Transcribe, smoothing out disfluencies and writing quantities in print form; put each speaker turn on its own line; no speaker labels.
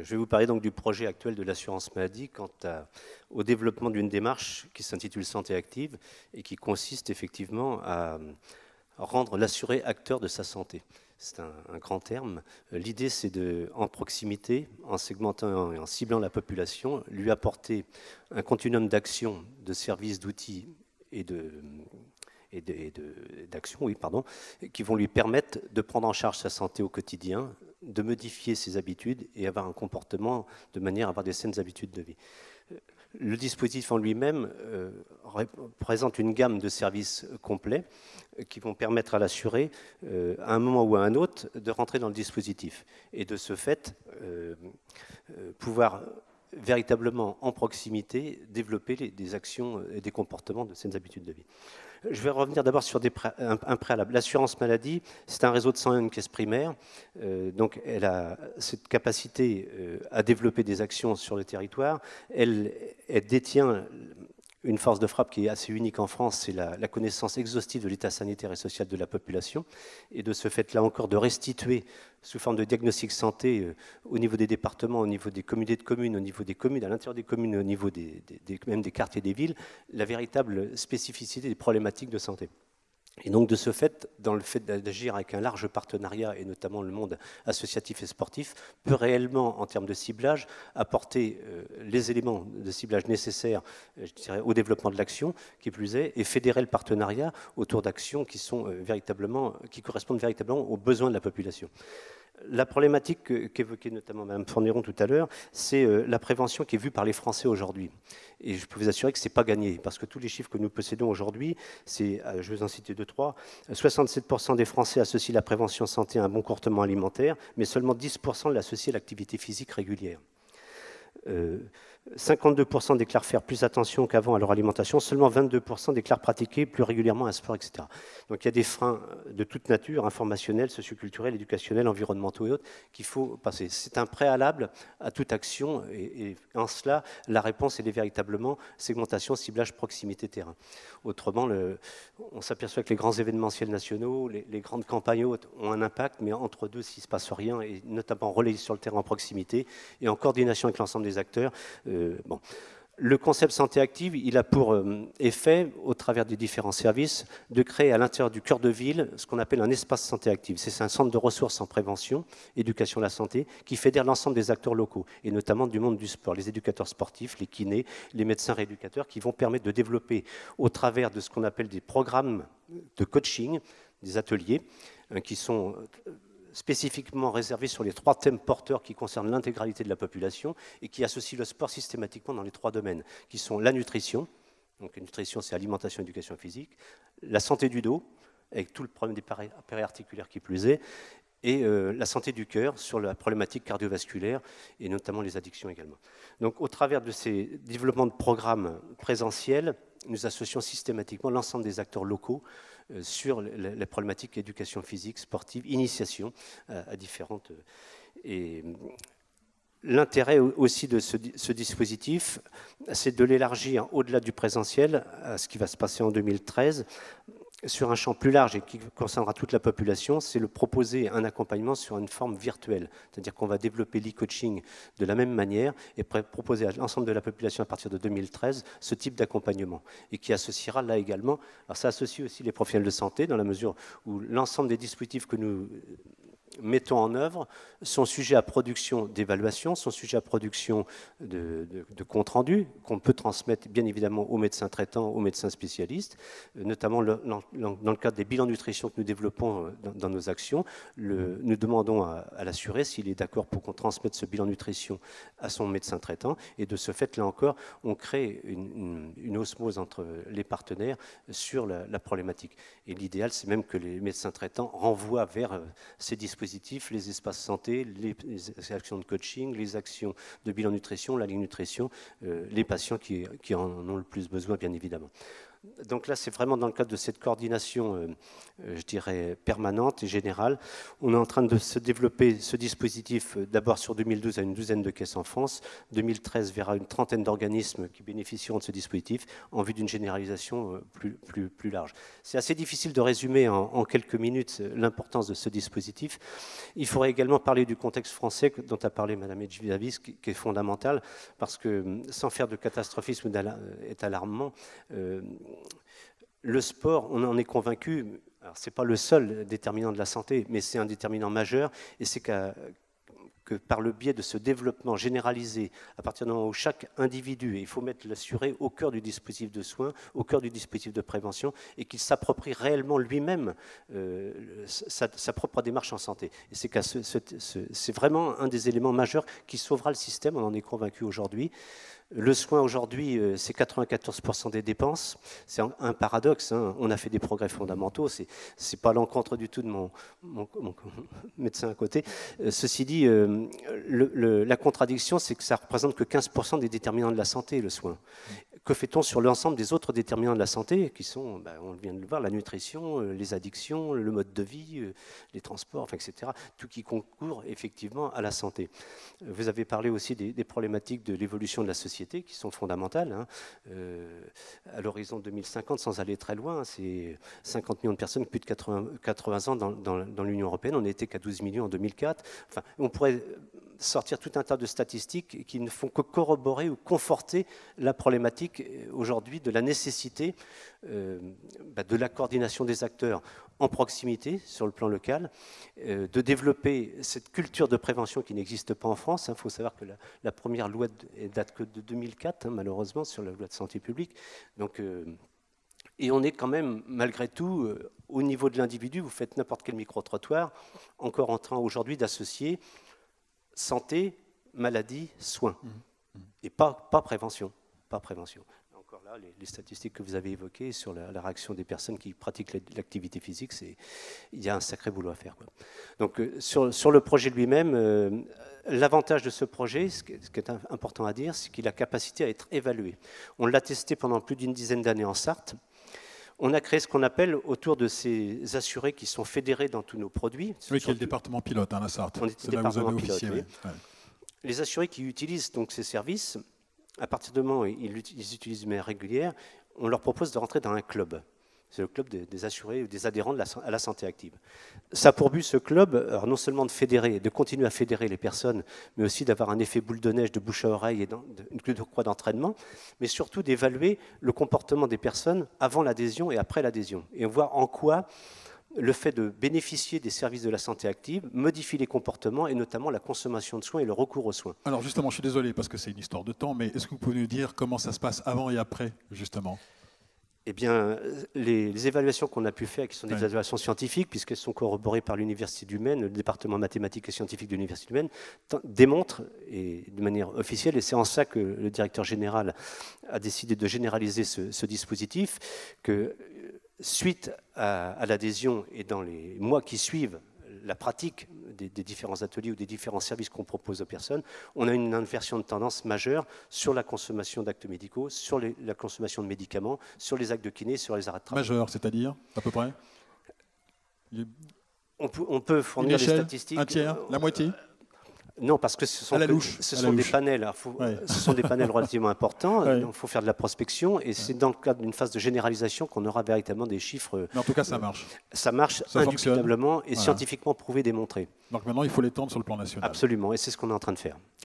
Je vais vous parler donc du projet actuel de l'assurance maladie au développement d'une démarche qui s'intitule Santé active et qui consiste effectivement à rendre l'assuré acteur de sa santé. C'est un grand terme. L'idée, c'est en proximité, en segmentant et en ciblant la population, lui apporter un continuum d'actions, de services, d'outils et d'actions, oui, pardon, qui vont lui permettre de prendre en charge sa santé au quotidien, de modifier ses habitudes et avoir un comportement de manière à avoir des saines habitudes de vie. Le dispositif en lui-même présente une gamme de services complets qui vont permettre à l'assuré, à un moment ou à un autre, de rentrer dans le dispositif et de ce fait pouvoir véritablement en proximité développer des actions et des comportements de saines habitudes de vie. Je vais revenir d'abord sur un préalable. L'assurance maladie, c'est un réseau de 101 caisses primaires. Donc, elle a cette capacité à développer des actions sur le territoire. Elle détient une force de frappe qui est assez unique en France, c'est la connaissance exhaustive de l'état sanitaire et social de la population. Et de ce fait, là encore, de restituer sous forme de diagnostic santé au niveau des départements, au niveau des communautés de communes, au niveau des communes, à l'intérieur des communes, au niveau même des quartiers des villes, la véritable spécificité des problématiques de santé. Et donc, de ce fait, dans le fait d'agir avec un large partenariat, et notamment le monde associatif et sportif, peut réellement, en termes de ciblage, apporter les éléments de ciblage nécessaires, je dirais, au développement de l'action, qui plus est, et fédérer le partenariat autour d'actions qui correspondent véritablement aux besoins de la population. La problématique qu'évoquait notamment Mme Fourniron tout à l'heure, c'est la prévention qui est vue par les Français aujourd'hui. Et je peux vous assurer que ce n'est pas gagné, parce que tous les chiffres que nous possédons aujourd'hui, je vais vous en citer 2-3, 67% des Français associent la prévention santé à un bon comportement alimentaire, mais seulement 10% l'associent à l'activité physique régulière. 52% déclarent faire plus attention qu'avant à leur alimentation, seulement 22% déclarent pratiquer plus régulièrement un sport, etc. Donc il y a des freins de toute nature, informationnels, socioculturels, éducationnels, environnementaux et autres, qu'il faut passer. C'est un préalable à toute action et en cela, la réponse, elle est véritablement segmentation, ciblage, proximité, terrain. Autrement, on s'aperçoit que les grands événementiels nationaux, les grandes campagnes hautes ont un impact, mais entre deux, s'il ne se passe rien, et notamment relayé sur le terrain en proximité et en coordination avec l'ensemble des acteurs. Bon. Le concept santé active, il a pour effet, au travers des différents services, de créer à l'intérieur du cœur de ville ce qu'on appelle un espace santé active. C'est un centre de ressources en prévention, éducation à la santé, qui fédère l'ensemble des acteurs locaux, et notamment du monde du sport, les éducateurs sportifs, les kinés, les médecins rééducateurs, qui vont permettre de développer, au travers de ce qu'on appelle des programmes de coaching, des ateliers, qui sont spécifiquement réservé sur les 3 thèmes porteurs qui concernent l'intégralité de la population et qui associent le sport systématiquement dans les 3 domaines, qui sont la nutrition, donc la nutrition c'est alimentation, éducation physique, la santé du dos, avec tout le problème des périarticulaires qui plus est, et la santé du cœur sur la problématique cardiovasculaire et notamment les addictions également. Donc au travers de ces développements de programmes présentiels, nous associons systématiquement l'ensemble des acteurs locaux sur les problématiques éducation physique, sportive, initiation à différentes. Et l'intérêt aussi de ce dispositif, c'est de l'élargir au-delà du présentiel à ce qui va se passer en 2013, sur un champ plus large et qui concernera toute la population, c'est de proposer un accompagnement sur une forme virtuelle. C'est-à-dire qu'on va développer l'e-coaching de la même manière et proposer à l'ensemble de la population à partir de 2013 ce type d'accompagnement. Et qui associera là également, alors ça associe aussi les professionnels de santé dans la mesure où l'ensemble des dispositifs que nous mettons en œuvre sont sujets à production d'évaluation, sont sujets à production de compte rendu qu'on peut transmettre bien évidemment aux médecins traitants, aux médecins spécialistes, notamment dans le cadre des bilans nutrition que nous développons dans nos actions. Nous demandons à l'assuré s'il est d'accord pour qu'on transmette ce bilan nutrition à son médecin traitant et de ce fait, là encore, on crée une osmose entre les partenaires sur la problématique. Et l'idéal, c'est même que les médecins traitants renvoient vers ces dispositifs, les espaces santé, les actions de coaching, les actions de bilan nutrition, la ligne nutrition, les patients qui en ont le plus besoin, bien évidemment. Donc là, c'est vraiment dans le cadre de cette coordination, je dirais, permanente et générale. On est en train de se développer ce dispositif d'abord sur 2012 à une douzaine de caisses en France. 2013 verra une trentaine d'organismes qui bénéficieront de ce dispositif en vue d'une généralisation plus large. C'est assez difficile de résumer en quelques minutes l'importance de ce dispositif. Il faudrait également parler du contexte français dont a parlé Mme Edjidavis, qui est fondamental, parce que sans faire de catastrophisme et d'alarmement, le sport, on en est convaincu, ce n'est pas le seul déterminant de la santé, mais c'est un déterminant majeur, et c'est que par le biais de ce développement généralisé, à partir du moment où chaque individu, et il faut mettre l'assuré au cœur du dispositif de soins, au cœur du dispositif de prévention, et qu'il s'approprie réellement lui-même sa propre démarche en santé. Et c'est vraiment un des éléments majeurs qui sauvera le système, on en est convaincu aujourd'hui. Le soin aujourd'hui, c'est 94% des dépenses. C'est un paradoxe, hein. On a fait des progrès fondamentaux. C'est pas l'encontre du tout de mon médecin à côté. Ceci dit, la contradiction, c'est que ça représente que 15% des déterminants de la santé, le soin. Que fait-on sur l'ensemble des autres déterminants de la santé, qui sont, on vient de le voir, la nutrition, les addictions, le mode de vie, les transports, enfin, etc. Tout qui concourt effectivement à la santé. Vous avez parlé aussi des problématiques de l'évolution de la société qui sont fondamentales. Hein. À l'horizon 2050, sans aller très loin, c'est 50 millions de personnes, plus de 80 ans dans l'Union européenne. On n'était qu'à 12 millions en 2004. Enfin, on pourrait sortir tout un tas de statistiques qui ne font que corroborer ou conforter la problématique aujourd'hui de la nécessité de la coordination des acteurs en proximité sur le plan local, de développer cette culture de prévention qui n'existe pas en France. Il faut savoir que la première loi date que de 2004, malheureusement, sur la loi de santé publique. Donc, et on est quand même, malgré tout, au niveau de l'individu, vous faites n'importe quel micro-trottoir, encore en train aujourd'hui d'associer santé, maladie, soins, et pas prévention. Pas prévention. Encore là, les statistiques que vous avez évoquées sur la réaction des personnes qui pratiquent l'activité physique, il y a un sacré boulot à faire, quoi. Donc sur le projet lui-même, l'avantage de ce projet, ce qui est important à dire, c'est qu'il a capacité à être évalué. On l'a testé pendant plus d'une dizaine d'années en Sarthe. On a créé ce qu'on appelle, autour de ces assurés qui sont fédérés dans tous nos produits.
Oui, qui est le département pilote, hein, la Sarthe.
C'est là où vous avez officié, oui. Ouais. Les assurés qui utilisent donc ces services, à partir du moment où ils utilisent de manière régulière, on leur propose de rentrer dans un club. C'est le club des assurés ou des adhérents à la santé active. Ça a pour but, ce club, alors non seulement de continuer à fédérer les personnes, mais aussi d'avoir un effet boule de neige, de bouche à oreille et de croix d'entraînement, mais surtout d'évaluer le comportement des personnes avant l'adhésion et après l'adhésion, et voir en quoi le fait de bénéficier des services de la santé active modifie les comportements et notamment la consommation de soins et le recours aux soins.
Alors justement, je suis désolé parce que c'est une histoire de temps, mais est-ce que vous pouvez nous dire comment ça se passe avant et après, justement ?
Eh bien, les évaluations qu'on a pu faire, qui sont des évaluations scientifiques, puisqu'elles sont corroborées par l'Université du Maine, le département mathématique et scientifique de l'Université du Maine, démontrent, et de manière officielle, et c'est en ça que le directeur général a décidé de généraliser ce dispositif, que suite à l'adhésion et dans les mois qui suivent la pratique des différents ateliers ou des différents services qu'on propose aux personnes, on a une inversion de tendance majeure sur la consommation d'actes médicaux, sur la consommation de médicaments, sur les actes de kiné, sur les arrêts de travail.
Majeure, c'est-à-dire, à peu près
on peut fournir des statistiques.
Un tiers, la moitié?
Non, parce que ce sont des panels. Ce sont des panels relativement importants. Il faut faire de la prospection et c'est dans le cadre d'une phase de généralisation qu'on aura véritablement des chiffres.
Mais en tout cas, ça marche.
Ça marche indubitablement et scientifiquement prouvé, démontré.
Donc maintenant, il faut l'étendre sur le plan national.
Absolument, et c'est ce qu'on est en train de faire.